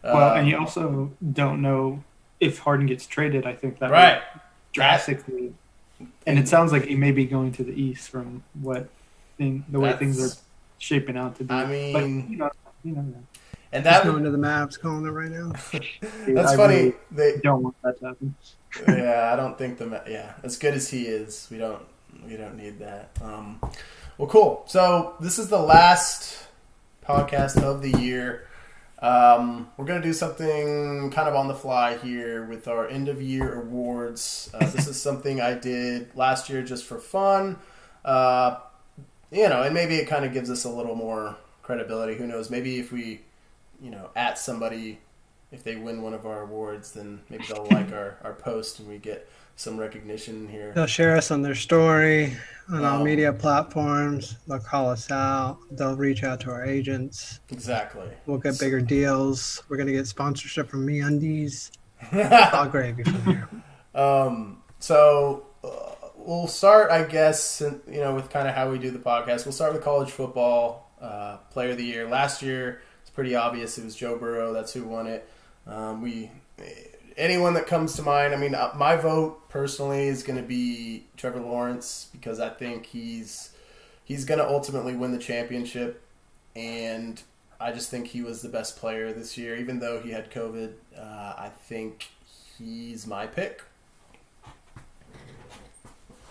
Well, and you also don't know if Harden gets traded. I think that right would drastically. And it sounds like he may be going to the East from the way things are shaping out to be. I mean, but, you know. And He's that going to the Mavs, calling it right now. that's I funny. really They don't want that to happen. yeah, I don't think as good as he is, we don't need that. Well, cool. So this is the last podcast of the year. We're gonna do something kind of on the fly here with our end of year awards. This is something I did last year just for fun. And maybe it kind of gives us a little more credibility. Who knows? Maybe if we, at somebody, if they win one of our awards, then maybe they'll like our post and we get some recognition here. They'll share us on their story, on all media platforms. They'll call us out. They'll reach out to our agents. Exactly. We'll get bigger deals. We're going to get sponsorship from MeUndies. All gravy from here. So we'll start, I guess, with kind of how we do the podcast. We'll start with college football player of the year. Last year, it's pretty obvious it was Joe Burrow. That's who won it. Anyone that comes to mind, my vote personally is going to be Trevor Lawrence because I think he's going to ultimately win the championship, and I just think he was the best player this year. Even though he had COVID, I think he's my pick.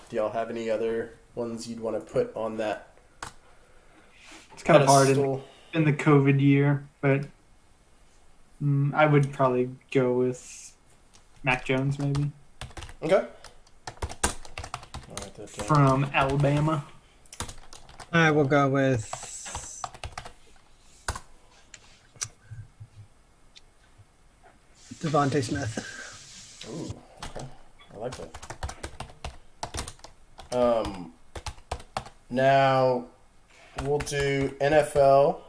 Do y'all have any other ones you'd want to put on that? It's kind of hard pedestal? in the COVID year, but I would probably go with Mac Jones, maybe. Okay. I'll write that down. From Alabama. I will go with Devontae Smith. Ooh, okay. I like that. Now we'll do NFL.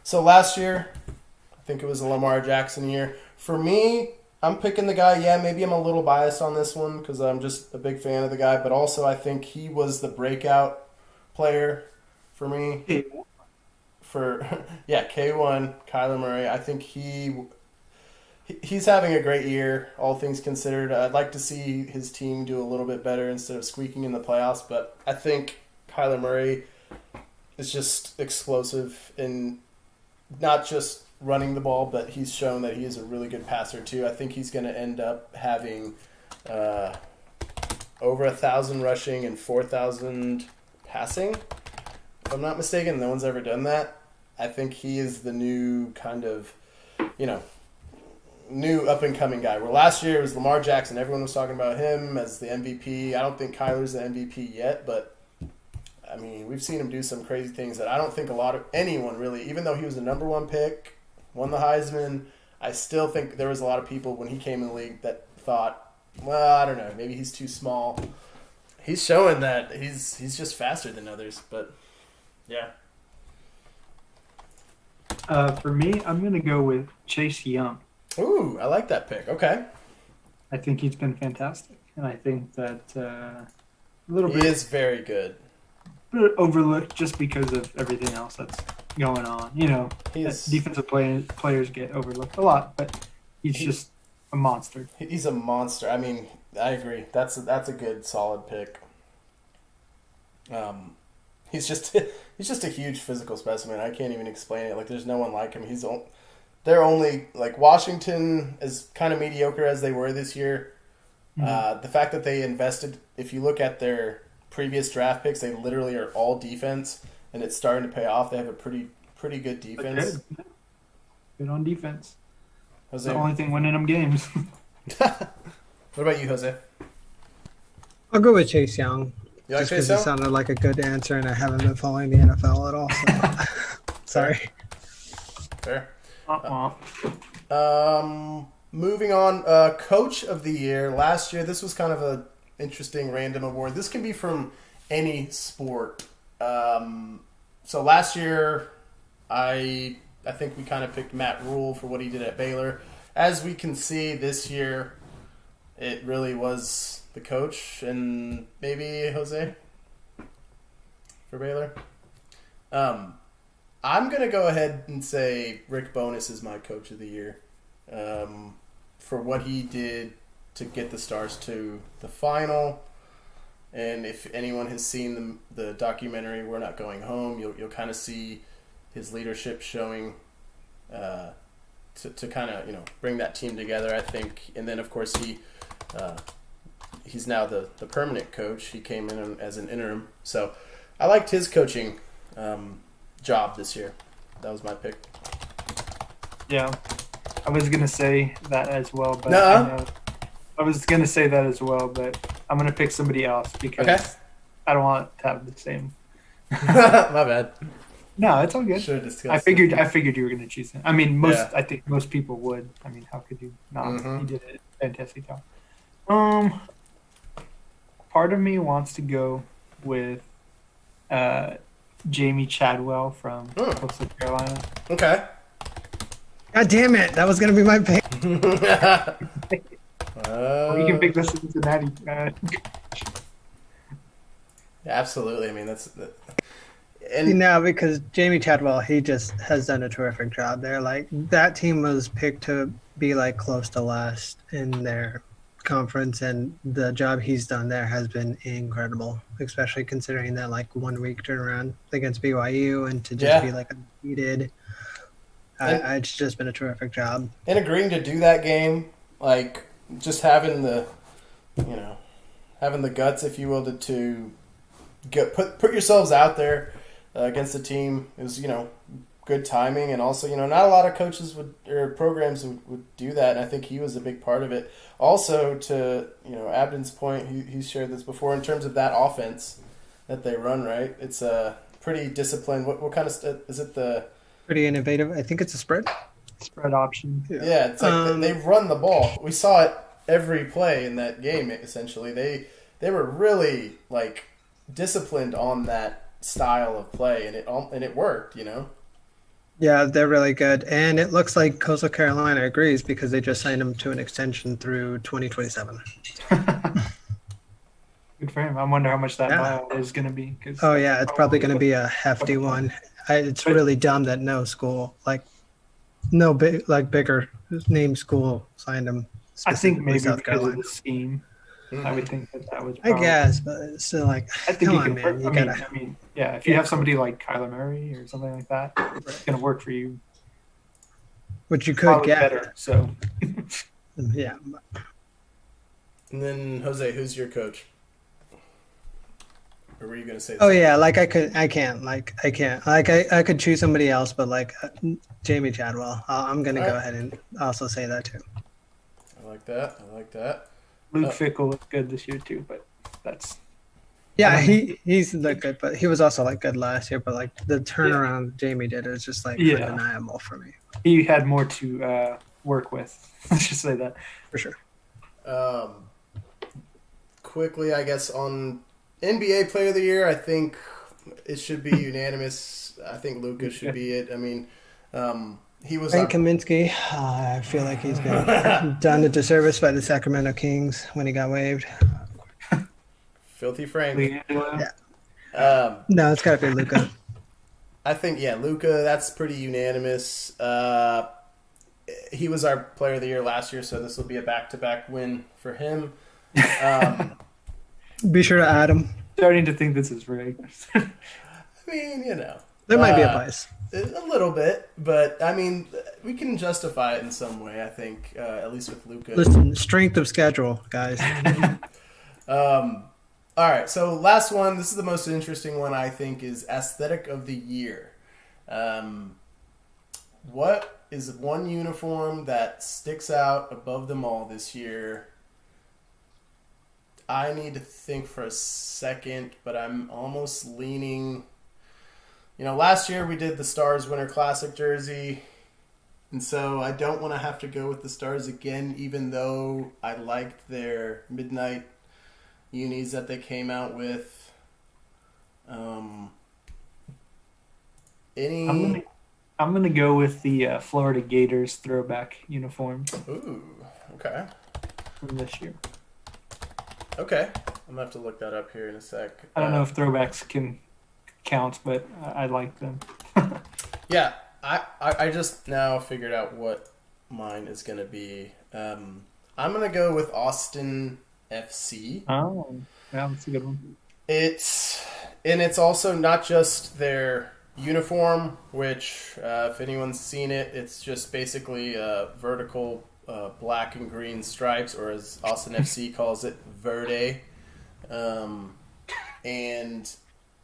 So last year, I think it was a Lamar Jackson year. For me, I'm picking the guy. Yeah, maybe I'm a little biased on this one because I'm just a big fan of the guy, but also I think he was the breakout player for me. K1. K1, Kyler Murray. I think he's having a great year, all things considered. I'd like to see his team do a little bit better instead of squeaking in the playoffs, but I think Kyler Murray is just explosive in not just running the ball, but he's shown that he is a really good passer too. I think he's going to end up having over 1,000 rushing and 4,000 passing. If I'm not mistaken, no one's ever done that. I think he is the new kind of, new up-and-coming guy. Where last year it was Lamar Jackson. Everyone was talking about him as the MVP. I don't think Kyler's the MVP yet, but we've seen him do some crazy things that I don't think anyone really, even though he was the number one pick, won the Heisman, I still think there was a lot of people when he came in the league that thought, well, I don't know, maybe he's too small. He's showing that he's just faster than others, but yeah. For me, I'm going to go with Chase Young. Ooh, I like that pick. Okay. I think he's been fantastic, and I think that a little He bit is very good. overlooked just because of everything else that's going on. Defensive players get overlooked a lot, but he's just a monster. He's a monster. I agree. That's a good, solid pick. He's just a huge physical specimen. I can't even explain it. Like, there's no one like him. They're only, like, Washington, as kind of mediocre as they were this year. Mm-hmm. The fact that they invested, if you look at their previous draft picks, they literally are all defense, and it's starting to pay off. They have a pretty good defense. Good on defense. Jose. The only thing winning them games. What about you, Jose? I'll go with Chase Young. You like Just Chase because it Young? sounded like a good answer, and I haven't been following the NFL at all. So. Sorry. Fair. Uh-uh. Moving on, Coach of the Year. Last year, this was kind of a interesting random award. This can be from any sport. So last year, I think we kind of picked Matt Rule for what he did at Baylor. As we can see this year, it really was the coach and maybe Jose for Baylor. I'm going to go ahead and say Rick Bowness is my Coach of the Year for what he did to get the Stars to the final. And if anyone has seen the documentary We're Not Going Home, you'll kind of see his leadership showing to kind of bring that team together, I think. And then, of course, he's now the permanent coach. He came in as an interim. So I liked his coaching job this year. That was my pick. Yeah. I was going to say that as well, but Nuh-uh. I was going to say that as well, but I'm going to pick somebody else because Okay. I don't want to have the same. My bad. No, it's all good. Should have discussed I figured you were going to choose him. I mean, Yeah. I think most people would. I mean, how could you not? Mhm. He did a fantastic job. Part of me wants to go with Jamie Chadwell from Coastal Carolina. Okay. God damn it! That was gonna be my pick. Or you can pick the Cincinnati. Absolutely. I mean, that's Because Jamie Chadwell, he just has done a terrific job there. Like that team was picked to be like close to last in their conference, and the job he's done there has been incredible, especially considering that like 1 week turnaround against BYU and to just be like undefeated. It's just been a terrific job. And agreeing to do that game, like just having the guts, if you will, to put yourselves out there against the team. It was good timing, and also not a lot of coaches or programs would do that, and I think he was a big part of it. Also, to Abden's point, he's shared this before in terms of that offense that they run. Right, it's a pretty disciplined. What kind of is it? The Pretty innovative. I think it's a spread. Spread option. Yeah, it's like they run the ball. We saw it every play in that game. Essentially, they were really like disciplined on that style of play, and it worked. Yeah, they're really good, and it looks like Coastal Carolina agrees because they just signed him to an extension through 2027. Good for him. I wonder how much that buyout is going to be. Oh yeah, it's probably going to be a hefty one. It's really dumb that no school, bigger name school signed him. I think maybe South because Carolina. of the scheme. I would think that was. I guess, but it's still like, I think come you on, can. man, I mean, yeah. If you have somebody like Kyler Murray or something like that, it's going to work for you. which you could Probably get better. So. Yeah. And then Jose, who's your coach? Or were you going to say? Oh yeah, I could choose somebody else, but Jamie Chadwell. I'm going to go ahead and also say that too. I like that. Luke Fickle looked good this year too, but that's. Yeah, he's looked good, but he was also good last year. But the turnaround Jamie did is just undeniable for me. He had more to work with. Let's just say that For sure. Quickly, I guess on NBA Player of the Year, I think it should be unanimous. I think Luka should be it. I mean, he was. Frank Kaminsky, I feel like he's been done a disservice by the Sacramento Kings when he got waived. Filthy Frank. Yeah. No, it's got to be Luka. I think Luka. That's pretty unanimous. He was our Player of the Year last year, so this will be a back-to-back win for him. Be sure to add him. Starting to think this is rigged. I mean, There might be a bias. A little bit, but I mean, we can justify it in some way. I think, at least with Luka. Listen, strength of schedule, guys. All right, so last one. This is the most interesting one, I think, is Aesthetic of the Year. What is one uniform that sticks out above them all this year. I need to think for a second, but I'm almost leaning. Last year we did the Stars Winter Classic jersey, and so I don't want to have to go with the Stars again, even though I liked their midnight unis that they came out with. I'm gonna go with the Florida Gators throwback uniforms. Ooh, okay. From this year. Okay, I'm gonna have to look that up here in a sec. I don't know if throwbacks can count, but I like them. Yeah, I just now figured out what mine is gonna be. I'm gonna go with Austin FC. Oh, yeah, that's a good one. It's also not just their uniform, which if anyone's seen it, it's just basically vertical black and green stripes, or as Austin FC calls it, verde. And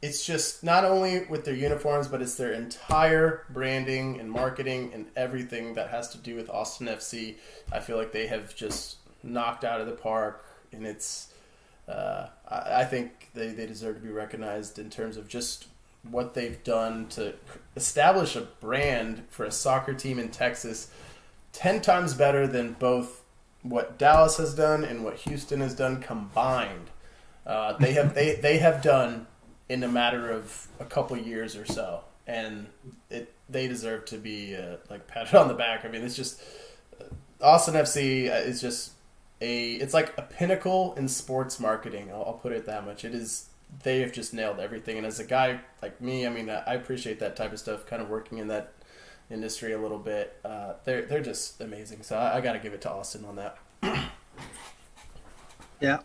it's just not only with their uniforms, but it's their entire branding and marketing and everything that has to do with Austin FC. I feel like they have just knocked out of the park, and it's I think they deserve to be recognized in terms of just what they've done to establish a brand for a soccer team in Texas 10 times better than both what Dallas has done and what Houston has done combined. They have done in a matter of a couple years or so, and they deserve to be patted on the back. I mean, it's just Austin FC is just it's like a pinnacle in sports marketing. I'll put it that much. It is. They have just nailed everything, and as a guy like me, I mean, I appreciate that type of stuff. Kind of working in that industry a little bit. They're just amazing. So I got to give it to Austin on that. Yeah.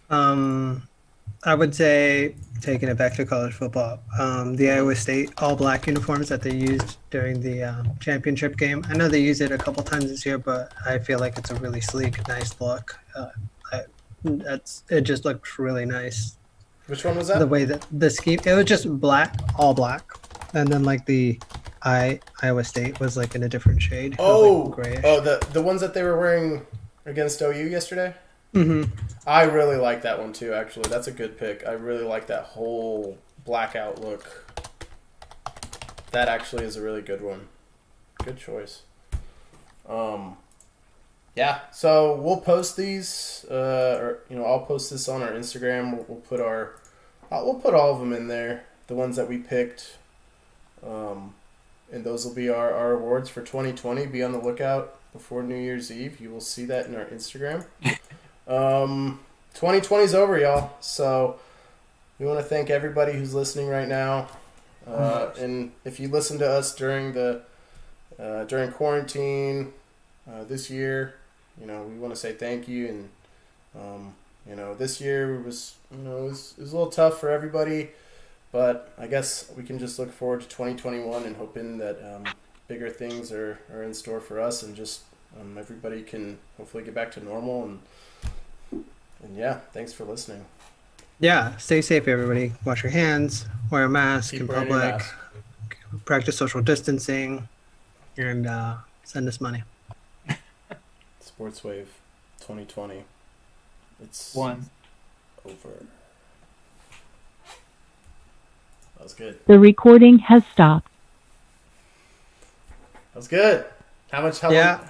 I would say, taking it back to college football, the Iowa State all-black uniforms that they used during the championship game. I know they used it a couple times this year, but I feel like it's a really sleek, nice look. It just looks really nice. Which one was that? The way that the scheme, it was just black, all black, and then like the Iowa State was like in a different shade. It was, like, grayish. The ones that they were wearing against OU yesterday. Mm-hmm. I really like that one too. Actually, that's a good pick. I really like that whole blackout look. That actually is a really good one. Good choice. Yeah. So we'll post these, I'll post this on our Instagram. We'll put all of them in there. The ones that we picked, and those will be our awards for 2020. Be on the lookout before New Year's Eve. You will see that in our Instagram. 2020 is over, y'all. So we want to thank everybody who's listening right now. And if you listen to us during quarantine this year, we want to say thank you. And this year was it was a little tough for everybody, but I guess we can just look forward to 2021 and hoping that bigger things are in store for us, and just everybody can hopefully get back to normal. And yeah, thanks for listening. Yeah, stay safe, everybody. Wash your hands, wear a mask Keep in wearing your public, mask. practice social distancing, and send us money. SportsWave 2020. It's One. over. That was good. The recording has stopped. That was good. How Yeah. long?